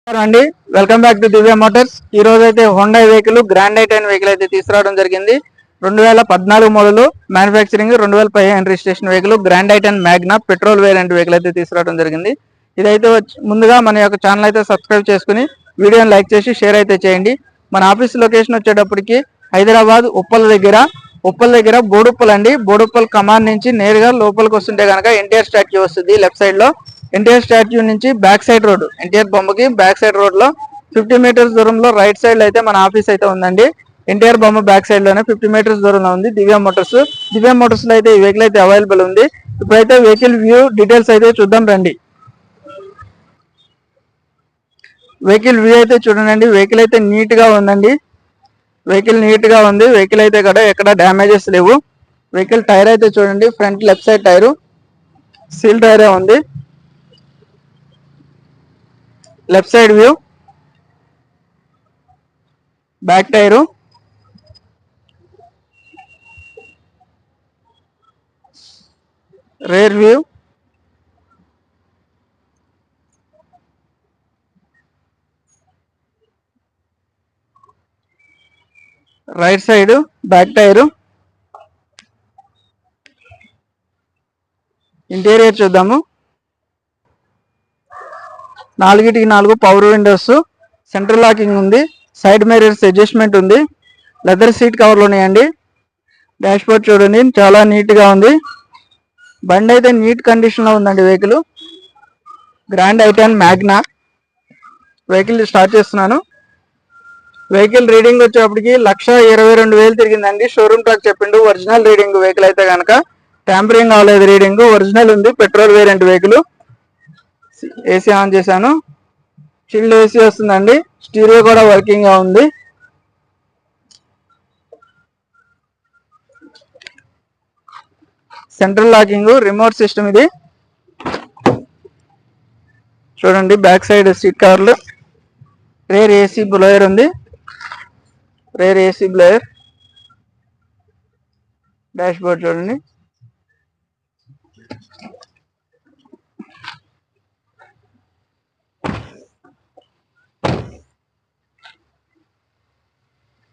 అండి welcome back to Divya motors. ఈ రోజు అయితే Honda vehicle grand i ten vehicle అయితే తీసుకురావడం జరిగింది. 2014 model manufacturing, 2015 registration vehicle grand i ten Magna petrol variant vehicle అయితే తీసుకురావడం జరిగింది. ఇదైతే ముందుగా మన యొక్క ఛానల్ అయితే సబ్స్క్రైబ్ చేసుకుని వీడియోని లైక్ చేసి షేర్ అయితే చేయండి. మన ఆఫీస్ లొకేషన్ వచ్చేటప్పటికి హైదరాబాద్ ఉప్పల్ దగ్గర బోడుప్పల్ అండి. బోడుప్పల్ కమాన్ నుంచి నేరుగా లోపలికి వస్తుంటే కనుక ఎన్టీఆర్ స్టాచ్యూ వస్తుంది. లెఫ్ట్ సైడ్ లో ఎన్టీఆర్ స్టాచ్యూ నుంచి బ్యాక్ సైడ్ రోడ్, ఎన్టీఆర్ బొమ్మకి బ్యాక్ సైడ్ రోడ్ లో 50 మీటర్స్ దూరంలో రైట్ సైడ్ లో అయితే మన ఆఫీస్ అయితే ఉందండి. ఎన్టీఆర్ బొమ్మ బ్యాక్ సైడ్ లోనే 50 మీటర్స్ దూరంలో ఉంది దివ్య మోటార్స్. దివ్య మోటార్స్ లో అయితే ఈ వెహికల్ అయితే అవైలబుల్ ఉంది. ఇప్పుడైతే వెహికల్ వ్యూ డీటెయిల్స్ అయితే చూద్దాం రండి. వెహికల్ వ్యూ అయితే చూడండి. వెహికల్ అయితే నీట్ గా ఉందండి. వెహికల్ నీట్ గా ఉంది. వెహికల్ అయితే కూడా ఎక్కడ డ్యామేజెస్ లేవు. వెహికల్ టైర్ అయితే చూడండి, front left side tyre seal టైరే ఉంది. Left side view, back tyre, rear view, right side back tyre. Interior చూద్దాము. 4 పవర్ విండోస్, సెంట్రల్ లాకింగ్ ఉంది, సైడ్ మిర్రర్స్ అడ్జస్ట్మెంట్ ఉంది, లెదర్ సీట్ కవర్లు ఉన్నాయండి. డాష్ బోర్డ్ చూడండి, చాలా నీట్ గా ఉంది. బండి అయితే నీట్ కండిషన్ లో ఉందండి. Vehicle grand i ten Magna. Vehicle start చేస్తున్నాను. వెహికల్ రీడింగ్ వచ్చేప్పటికి 1,22,000 తిరిగిందండి. షోరూమ్ ట్రాక్ చెప్పిండు. ఒరిజినల్ రీడింగ్ వెహికల్ అయితే కనుక ట్యాంపరింగ్ అవ్వలేదు, రీడింగ్ ఒరిజినల్ ఉంది. Petrol variant vehicle. AC on చేశాను, చిల్డ్ ఏసీ వస్తుందండి. స్టీరియో కూడా వర్కింగ్ గా ఉంది. సెంట్రల్ లాకింగ్, రిమోట్ సిస్టమ్ ఇది చూడండి. బ్యాక్ సైడ్ సీట్ కవర్లు, రేర్ ఏసీ బ్లోయర్ ఉంది. Rear AC blower. Dashboard చూడండి.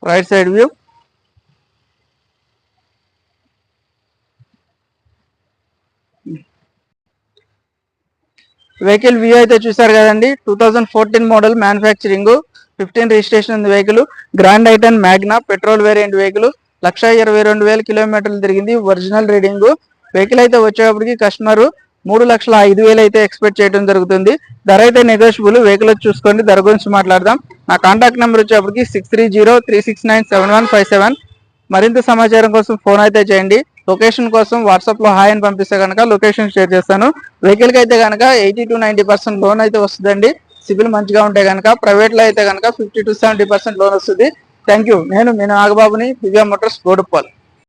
Right side view, vehicle view అయితే చూసారు కదండి. 2014 మోడల్ మ్యానుఫ్యాక్చరింగ్, 15 రిజిస్ట్రేషన్ ఉంది vehicle. Grand i ten Magna petrol variant vehicle. 1,22,000 కిలోమీటర్లు తిరిగింది. ఒరిజినల్ రీడింగ్ వెహికల్ అయితే వచ్చేటప్పటికి కస్టమర్ 3,05,000 అయితే ఎక్స్పెక్ట్ చేయడం జరుగుతుంది. ధర అయితే నెగోషియబుల్. వెహికల్ వచ్చి చూసుకోండి. ధర గురించి మాట్లాడదాం. నా కాంటాక్ట్ నెంబర్ వచ్చేప్పటికి 6303697157. మరింత సమాచారం కోసం ఫోన్ అయితే చేయండి. లొకేషన్ కోసం వాట్సాప్ లో హాయ్ అని పంపిస్తే కనుక లొకేషన్ షేర్ చేస్తాను. వెహికల్ కి అయితే కనుక 80 to 90% లోన్ అయితే వస్తుందండి. సిబిల్ మంచిగా ఉంటే కనుక. ప్రైవేట్ లో అయితే కనుక 50 to 70% లోన్ వస్తుంది. Thank you. నేను మీ నాగబాబుని, దివ్య మోటార్స్, బోడుప్పల్.